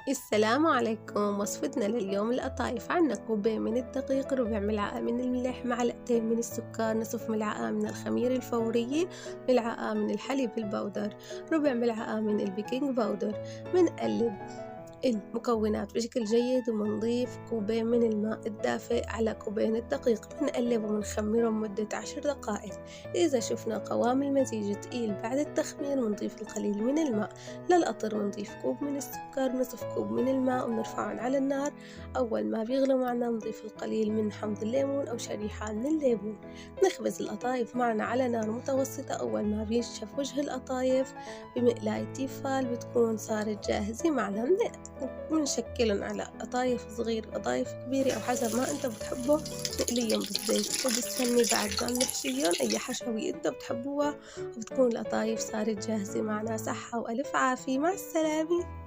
السلام عليكم. وصفتنا لليوم القطايف. عنا كوبين من الدقيق، ربع ملعقة من الملح، معلقتين من السكر، نصف ملعقة من الخميرة الفورية، ملعقة من الحليب البودر، ربع ملعقة من البيكنج باودر. منقلب المكونات بشكل جيد ومنضيف كوبين من الماء الدافئ على كوبين الدقيق، بنقلب ومنخمرهم مدة 10 دقائق. إذا شفنا قوام المزيج تقيل بعد التخمير منضيف القليل من الماء. للقطر منضيف كوب من السكر، نصف كوب من الماء، ونرفعهم على النار. أول ما بيغلوا معنا نضيف القليل من حمض الليمون أو شريحة من الليمون. نخبز القطايف معنا على نار متوسطة. أول ما بينشف وجه القطايف بمقلاية تيفال بتكون صارت جاهزة معنا. بنشكلن على قطايف صغير، قطايف كبيرة، أو حسب ما أنت بتحبه. نقليهم بالزيت وبالسمنة بعد ما بنحشيهم أي حشوي أنت بتحبوها، وبتكون القطايف صارت جاهزة معنا. صحة وألف عافية، مع السلامة.